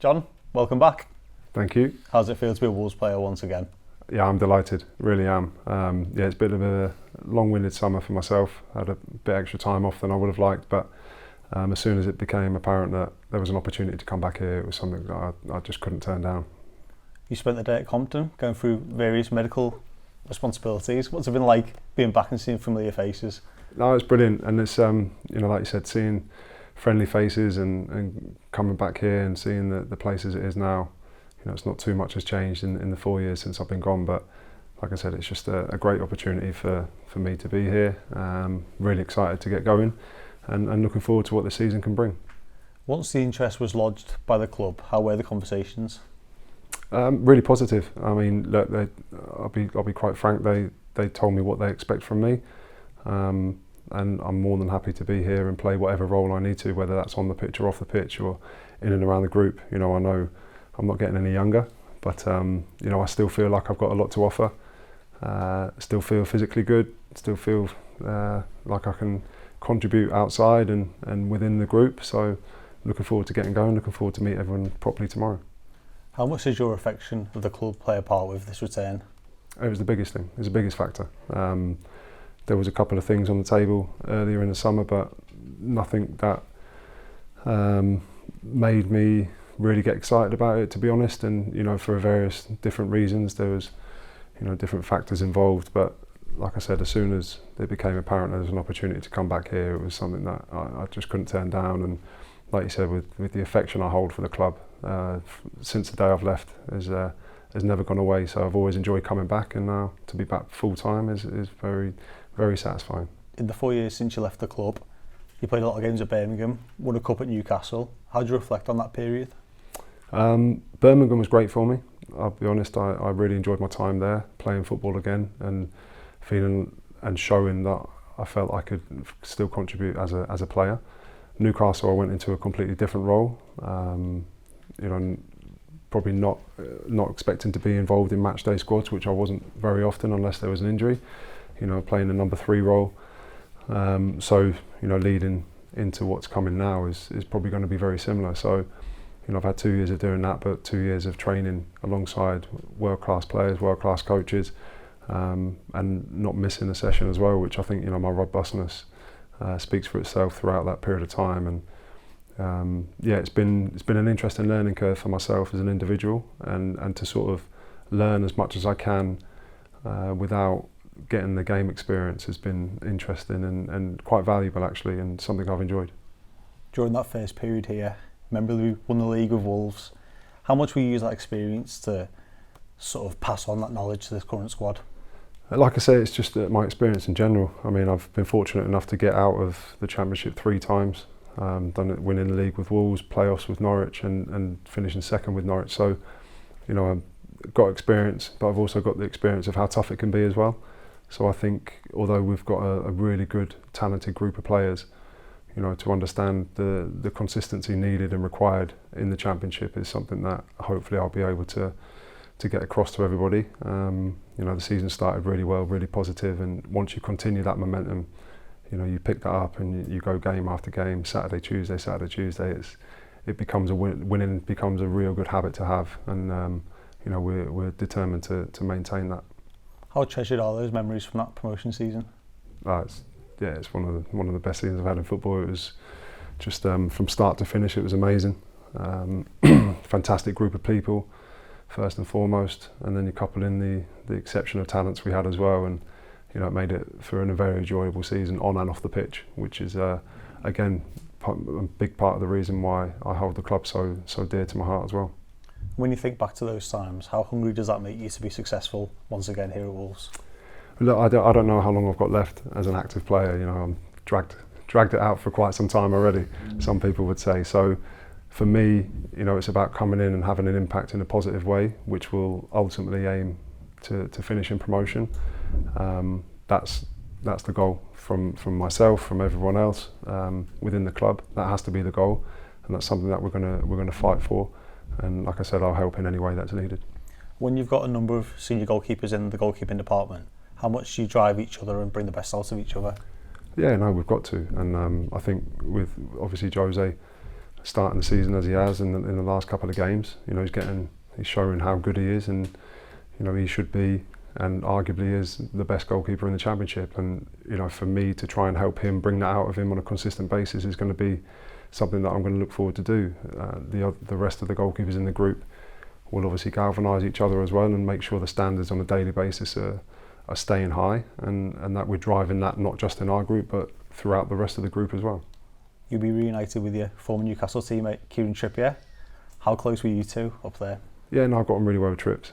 John, welcome back. Thank you. How's it feel to be a Wolves player once again? Yeah, I'm delighted, really am. Yeah, it's a bit of a long-winded summer for myself. I had a bit extra time off than I would have liked, but as soon as it became apparent that there was an opportunity to come back here, it was something that I just couldn't turn down. You spent the day at Compton going through various medical responsibilities. What's it been like being back and seeing familiar faces? No, it's brilliant, and it's like you said, seeing friendly faces and coming back here and seeing the place as it is now. It's not too much has changed in the 4 years since I've been gone, but like I said, it's just a great opportunity for me to be here. Really excited to get going and looking forward to what the season can bring. Once the interest was lodged by the club, how were the conversations? Really positive. I mean, look, I'll be quite frank. They told me what they expect from me, and I'm more than happy to be here and play whatever role I need to, whether that's on the pitch or off the pitch or in and around the group. I know I'm not getting any younger, but I still feel like I've got a lot to offer. Still feel physically good. Still feel like I can contribute outside and within the group. So looking forward to getting going. Looking forward to meet everyone properly tomorrow. How much does your affection of the club play a part with this return? It was the biggest thing. It was the biggest factor. There was a couple of things on the table earlier in the summer, but nothing that made me really get excited about it, to be honest. And for various different reasons, there was different factors involved. But like I said, as soon as it became apparent there was an opportunity to come back here, it was something that I just couldn't turn down. And like you said, with the affection I hold for the club since the day I've left has never gone away. So I've always enjoyed coming back, and now to be back full time is very, very satisfying. In the 4 years since you left the club, you played a lot of games at Birmingham, won a cup at Newcastle. How do you reflect on that period? Birmingham was great for me. I'll be honest, I really enjoyed my time there, playing football again and feeling and showing that I felt I could still contribute as a player. Newcastle, I went into a completely different role. Probably not expecting to be involved in match day squads, which I wasn't very often unless there was an injury. Playing a number 3 role. So leading into what's coming now is probably going to be very similar. So I've had 2 years of doing that, but 2 years of training alongside world-class players, world-class coaches, and not missing a session as well, which I think my robustness speaks for itself throughout that period of time. And it's been an interesting learning curve for myself as an individual, and to sort of learn as much as I can without getting the game experience has been interesting and quite valuable actually, and something I've enjoyed. During that first period here, remember we won the league with Wolves. How much will you use that experience to sort of pass on that knowledge to this current squad? Like I say, it's just my experience in general. I mean, I've been fortunate enough to get out of the Championship 3 times. Done it, winning the league with Wolves, playoffs with Norwich, and finishing second with Norwich. So, I've got experience, but I've also got the experience of how tough it can be as well. So I think, although we've got a really good, talented group of players, to understand the consistency needed and required in the Championship is something that hopefully I'll be able to get across to everybody. The season started really well, really positive, and once you continue that momentum, you pick that up and you go game after game, Saturday, Tuesday. It becomes winning becomes a real good habit to have, and we're determined to maintain that. How treasured are those memories from that promotion season? It's one of the best seasons I've had in football. It was just from start to finish, it was amazing. Fantastic group of people, first and foremost, and then you couple in the exceptional talents we had as well, and it made it for a very enjoyable season on and off the pitch, which is again a big part of the reason why I hold the club so dear to my heart as well. When you think back to those times, how hungry does that make you to be successful once again here at Wolves? Look, I don't know how long I've got left as an active player. I'm dragged it out for quite some time already, some people would say. So for me, it's about coming in and having an impact in a positive way, which will ultimately aim to finish in promotion. That's the goal from myself, from everyone else within the club. That has to be the goal, and that's something that we're gonna fight for. And like I said, I'll help in any way that's needed. When you've got a number of senior goalkeepers in the goalkeeping department, how much do you drive each other and bring the best out of each other? Yeah, no, we've got to. And I think with obviously Jose starting the season as he has in the last couple of games. You know, he's showing how good he is, and you know, he should be, and arguably is, the best goalkeeper in the Championship. And you know, for me to try and help him, bring that out of him on a consistent basis, is going to be something that I'm going to look forward to do. The rest of the goalkeepers in the group will obviously galvanise each other as well, and make sure the standards on a daily basis are staying high, and that we're driving that not just in our group but throughout the rest of the group as well. You'll be reunited with your former Newcastle teammate Kieran Trippier. How close were you two up there? Yeah, no, I got on really well with Trips.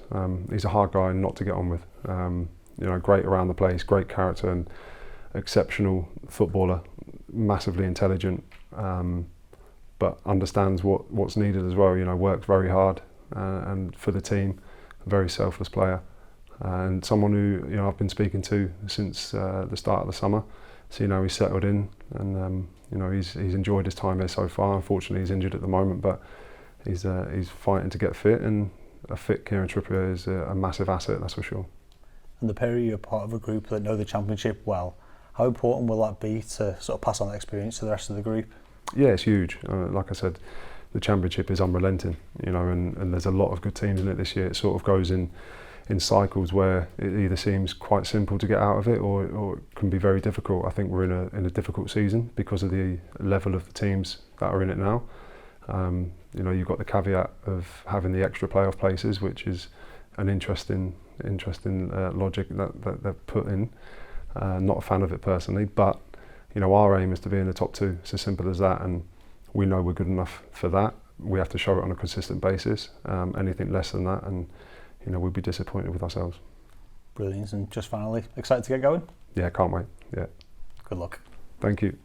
He's a hard guy not to get on with. You know, great around the place, great character, and exceptional footballer, massively intelligent, but understands what's needed as well. You know, works very hard, and for the team, a very selfless player, and someone who, you know, I've been speaking to since the start of the summer. So, you know, he's settled in, and you know, he's enjoyed his time here so far. Unfortunately, he's injured at the moment, but he's fighting to get fit, and a fit Kieran Trippier is a massive asset, that's for sure. And the pair of you are part of a group that know the Championship well. How important will that be to sort of pass on that experience to the rest of the group? Yeah, it's huge. Like I said, the Championship is unrelenting, you know, and there's a lot of good teams in it this year. It sort of goes in cycles where it either seems quite simple to get out of it, or it can be very difficult. I think we're in a difficult season because of the level of the teams that are in it now. You know, you've got the caveat of having the extra playoff places, which is an interesting logic that they've put in. Not a fan of it personally, but you know, our aim is to be in the top two. It's as simple as that, and we know we're good enough for that. We have to show it on a consistent basis. Anything less than that, and you know, we'd be disappointed with ourselves. Brilliant. And just finally, excited to get going? Yeah, can't wait. Yeah. Good luck. Thank you.